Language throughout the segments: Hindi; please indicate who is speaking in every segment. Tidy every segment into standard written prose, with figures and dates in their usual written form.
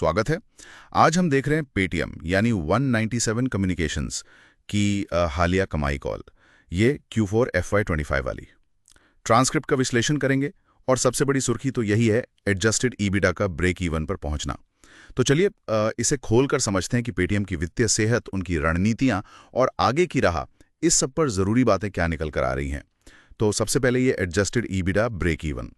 Speaker 1: स्वागत है। आज हम देख रहे हैं पेटीएम यानी 197 कम्युनिकेशंस की हालिया कमाई कॉल, ये Q4 FY25 वाली। ट्रांसक्रिप्ट का विश्लेषण करेंगे और सबसे बड़ी सुर्खी तो यही है, एडजस्टेड ईबिटा का ब्रेक इवन पर पहुंचना। तो चलिए इसे खोलकर समझते हैं कि पेटीएम की वित्तीय सेहत, उनकी रणनीतियां और आगे की राह, इस सब पर जरूरी बातें क्या निकल कर आ रही हैं। तो सबसे पहले ये एडजस्टेड ईबिटा ब्रेक इवन,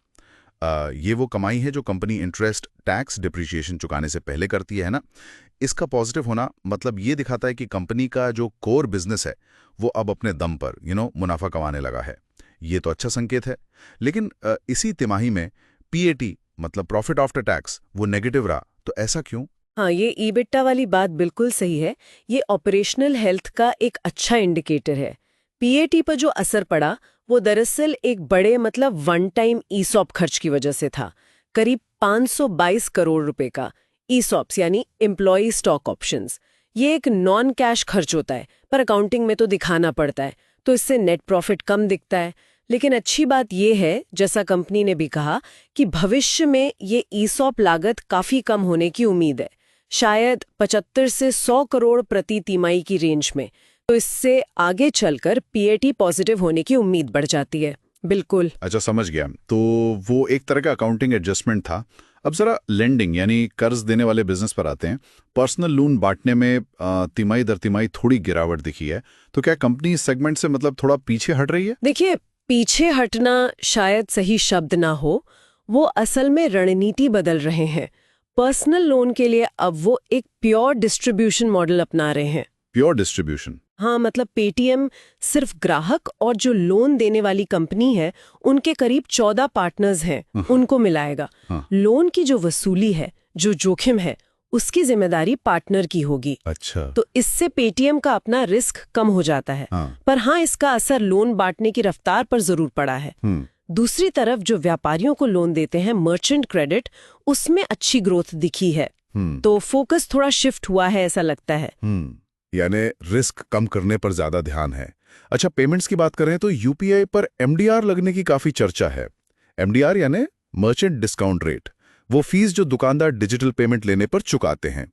Speaker 1: ये वो कमाई है जो कंपनी इंटरेस्ट, टैक्स, डिप्रिसिएशन चुकाने से पहले करती है ना। इसका पॉजिटिव होना मतलब ये दिखाता है कि कंपनी का जो कोर बिजनेस है वो अब अपने दम पर मुनाफा कमाने लगा है। ये तो अच्छा संकेत है। लेकिन इसी तिमाही में पीएटी मतलब प्रॉफिट आफ्टर टैक्स वो नेगेटिव रहा, तो ऐसा क्यों?
Speaker 2: हाँ, ये ईबिटा वाली बात बिल्कुल सही है। ये ऑपरेशनल हेल्थ का एक अच्छा इंडिकेटर है। पीएटी पर जो असर पड़ा वो दरअसल एक बड़े मतलब वन टाइम ईसॉप खर्च की वजह से था। करीब 522 करोड़ रुपए का ईसॉप्स यानी एम्प्लॉई स्टॉक ऑप्शंस। ये एक नॉन कैश खर्च होता है, पर अकाउंटिंग में तो दिखाना पड़ता है, तो इससे नेट प्रॉफिट कम दिखता है। लेकिन अच्छी बात यह है, जैसा कंपनी ने भी कहा, कि भविष्य में ये ईसॉप लागत काफी कम होने की उम्मीद है, शायद 75 से 100 करोड़ प्रति तिमाही की रेंज में। तो इससे आगे चलकर पीएटी पॉजिटिव होने की उम्मीद बढ़ जाती है। बिल्कुल।
Speaker 1: अच्छा, समझ गया। तो वो एक तरह का अकाउंटिंग एडजस्टमेंट था। अब जरा लेंडिंग यानी कर्ज देने वाले बिजनेस पर आते हैं। पर्सनल लोन बांटने में तिमाही दर तिमाही थोड़ी गिरावट दिखी है, तो क्या कंपनी इस सेगमेंट से मतलब थोड़ा पीछे हट रही है?
Speaker 2: देखिए, पीछे हटना शायद सही शब्द ना हो, वो असल में रणनीति बदल रहे हैं। पर्सनल लोन के लिए अब वो एक प्योर डिस्ट्रीब्यूशन मॉडल अपना रहे हैं।
Speaker 1: Pure distribution?
Speaker 2: हाँ, मतलब पेटीएम सिर्फ ग्राहक और जो लोन देने वाली कंपनी है उनके करीब 14 पार्टनर्स हैं, उनको मिलाएगा। लोन की जो वसूली है, जो जोखिम है, उसकी जिम्मेदारी पार्टनर की होगी।
Speaker 1: अच्छा।
Speaker 2: तो इससे पेटीएम का अपना रिस्क कम हो जाता है। पर हाँ, इसका असर लोन बांटने की रफ्तार पर जरूर पड़ा है। दूसरी तरफ जो व्यापारियों को लोन देते हैं, मर्चेंट क्रेडिट, उसमें अच्छी ग्रोथ दिखी है। तो फोकस थोड़ा शिफ्ट हुआ है, ऐसा लगता है।
Speaker 1: यानी रिस्क कम करने पर ज्यादा ध्यान है। अच्छा, पेमेंट्स की बात करें तो यूपीआई पर एमडीआर लगने की काफी चर्चा है। एमडीआर यानी मर्चेंट डिस्काउंट रेट, वो फीस जो दुकानदार डिजिटल पेमेंट लेने पर चुकाते हैं।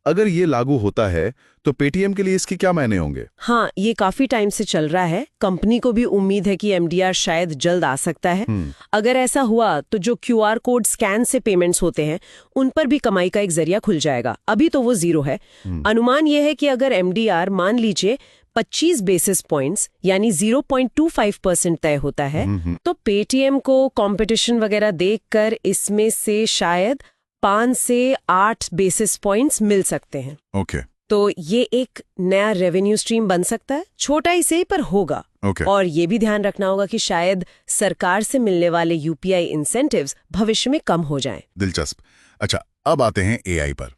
Speaker 1: अगर ये लागू होता है तो पेटीएम के लिए इसके क्या मायने होंगे?
Speaker 2: हाँ, ये काफी टाइम से चल रहा है। कंपनी को भी उम्मीद है कि एमडीआर शायद जल्द आ सकता है। अगर ऐसा हुआ तो जो क्यूआर कोड स्कैन से पेमेंट्स होते हैं उन पर भी कमाई का एक जरिया खुल जाएगा। अभी तो वो 0 है। अनुमान यह है कि अगर एमडीआर मान लीजिए 25 बेसिस पॉइंट्स यानी 0.25% तय होता है, तो पेटीएम को कंपटीशन वगैरह देखकर इसमें से शायद 5 से 8 बेसिस पॉइंट्स मिल सकते हैं।
Speaker 1: ओके।
Speaker 2: तो ये एक नया रेवेन्यू स्ट्रीम बन सकता है, छोटा ही सही पर होगा। और ये भी ध्यान रखना होगा कि शायद सरकार से मिलने वाले यूपीआई इंसेंटिव्स भविष्य में कम हो जाएं।
Speaker 1: दिलचस्प। अच्छा, अब आते हैं एआई पर।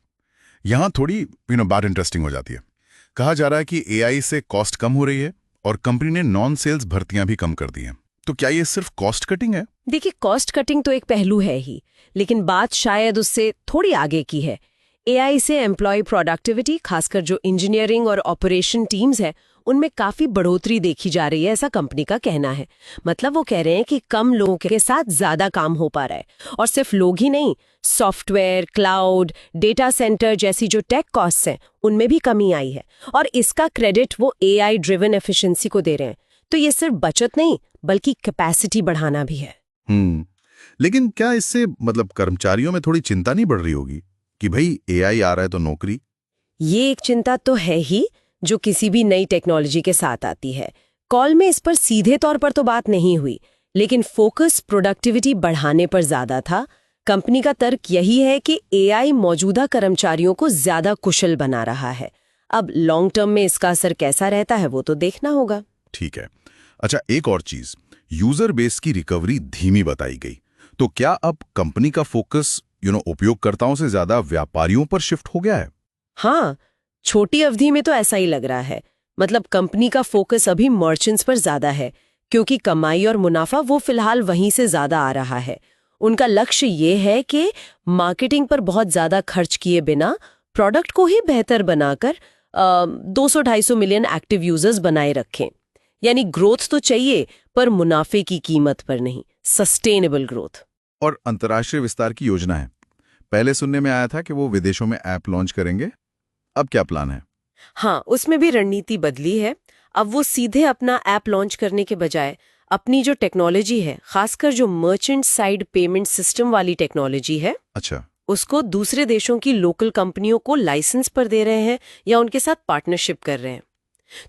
Speaker 1: यहाँ थोड़ी बात इंटरेस्टिंग हो जाती है। कहा जा रहा है कि एआई से कॉस्ट कम हो रही है और कंपनी ने नॉन सेल्स भर्तियां भी कम कर दी हैं। तो क्या ये सिर्फ कॉस्ट कटिंग है?
Speaker 2: देखिए, कॉस्ट कटिंग तो एक पहलू है ही, लेकिन बात शायद उससे थोड़ी आगे की है। एआई से एम्प्लॉय प्रोडक्टिविटी, खासकर जो इंजीनियरिंग और ऑपरेशन टीम्स है, उनमें काफी बढ़ोतरी देखी जा रही है, ऐसा कंपनी का कहना है। मतलब वो कह रहे हैं कि कम लोगों के साथ ज्यादा काम हो पा रहा है। और सिर्फ लोग ही नहीं, सॉफ्टवेयर, क्लाउड, डेटा सेंटर जैसी जो टेक कॉस्ट्स हैं उनमें भी कमी आई है। और इसका क्रेडिट वो एआई ड्रिवन एफिशिएंसी को दे रहे हैं। तो ये सिर्फ बचत नहीं बल्कि कैपेसिटी बढ़ाना भी है।
Speaker 1: लेकिन क्या इससे मतलब कर्मचारियों में थोड़ी चिंता नहीं बढ़ रही होगी कि भाई एआई आ रहा है तो नौकरी?
Speaker 2: ये एक चिंता तो है ही, जो किसी भी नई टेक्नोलॉजी के साथ आती है। कॉल में इस पर सीधे तौर पर तो बात नहीं हुई, लेकिन फोकस प्रोडक्टिविटी बढ़ाने पर ज्यादा था। कंपनी का तर्क यही है कि एआई मौजूदा कर्मचारियों को ज्यादा कुशल बना रहा है। अब लॉन्ग टर्म में इसका असर कैसा रहता है वो तो देखना होगा।
Speaker 1: ठीक है। अच्छा, एक और चीज, यूजर बेस की रिकवरी धीमी बताई गई। तो क्या अब कंपनी का फोकस उपयोगकर्ताओं से ज्यादा व्यापारियों पर शिफ्ट हो गया है?
Speaker 2: हाँ, छोटी अवधि में तो ऐसा ही लग रहा है। मतलब कंपनी का फोकस अभी मर्चेंट्स पर ज्यादा है, क्योंकि कमाई और मुनाफा वो फिलहाल वहीं से ज्यादा आ रहा है। उनका लक्ष्य ये है कि मार्केटिंग पर बहुत ज्यादा खर्च किए बिना प्रोडक्ट को ही बेहतर बनाकर 200-250 मिलियन एक्टिव यूजर्स बनाए रखें। यानी ग्रोथ तो चाहिए, पर मुनाफे की कीमत पर नहीं, सस्टेनेबल ग्रोथ।
Speaker 1: और अंतर्राष्ट्रीय विस्तार की योजना है। पहले सुनने में आया था कि वो विदेशों में ऐप लॉन्च करेंगे। अब क्या प्लान है?
Speaker 2: हाँ, उसमें भी रणनीति बदली है। अब वो सीधे अपना ऐप लॉन्च करने के बजाय अपनी जो टेक्नोलॉजी है, खासकर जो मर्चेंट साइड पेमेंट सिस्टम वाली टेक्नोलॉजी है,
Speaker 1: अच्छा,
Speaker 2: उसको दूसरे देशों की लोकल कंपनियों को लाइसेंस पर दे रहे हैं या उनके साथ पार्टनरशिप कर रहे हैं।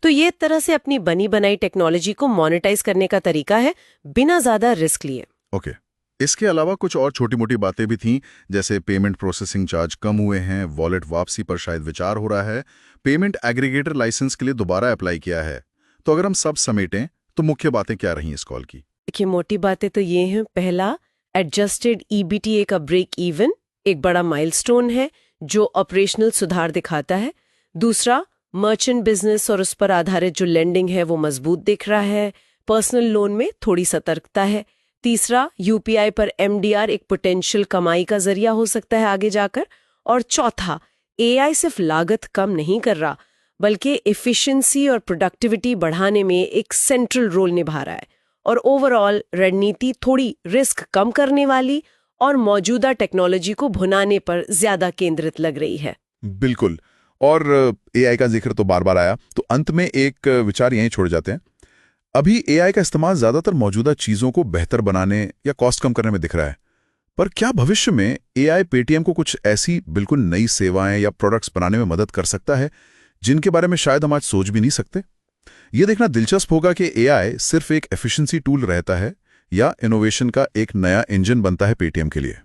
Speaker 2: तो ये एक तरह से अपनी बनी बनाई टेक्नोलॉजी को मोनेटाइज करने का तरीका है, बिना ज्यादा रिस्क लिए।
Speaker 1: ओके। इसके अलावा कुछ और छोटी मोटी बातें भी थीं, जैसे पेमेंट प्रोसेसिंग चार्ज कम हुए हैं, वॉलेट वापसी पर शायद विचार हो रहा है, पेमेंट एग्रीगेटर लाइसेंस के लिए दोबारा अप्लाई किया है। तो अगर हम सब समेटें तो मुख्य बातें क्या रही इस कॉल की?
Speaker 2: देखिए, मोटी बातें तो ये हैं। पहला, एडजस्टेड ईबीटीए का ब्रेक इवन एक बड़ा माइलस्टोन है जो ऑपरेशनल सुधार दिखाता है। दूसरा, मर्चेंट बिजनेस और उस पर आधारित जो लेंडिंग है वो मजबूत दिख रहा है। पर्सनल लोन में थोड़ी सतर्कता है। तीसरा, यूपीआई पर एमडीआर एक पोटेंशियल कमाई का जरिया हो सकता है आगे जाकर। और चौथा, एआई सिर्फ लागत कम नहीं कर रहा, बल्कि एफिशिएंसी और प्रोडक्टिविटी बढ़ाने में एक सेंट्रल रोल निभा रहा है। और ओवरऑल रणनीति थोड़ी रिस्क कम करने वाली और मौजूदा टेक्नोलॉजी को भुनाने पर ज्यादा केंद्रित लग रही है।
Speaker 1: बिल्कुल। और एआई का जिक्र तो बार बार आया, तो अंत में एक विचार यहीं छोड़ जाते हैं। अभी एआई का इस्तेमाल ज्यादातर मौजूदा चीजों को बेहतर बनाने या कॉस्ट कम करने में दिख रहा है, पर क्या भविष्य में एआई पेटीएम को कुछ ऐसी बिल्कुल नई सेवाएं या प्रोडक्ट्स बनाने में मदद कर सकता है जिनके बारे में शायद हम आज सोच भी नहीं सकते? यह देखना दिलचस्प होगा कि एआई सिर्फ एक एफिशिएंसी टूल रहता है या इनोवेशन का एक नया इंजन बनता है पेटीएम के लिए।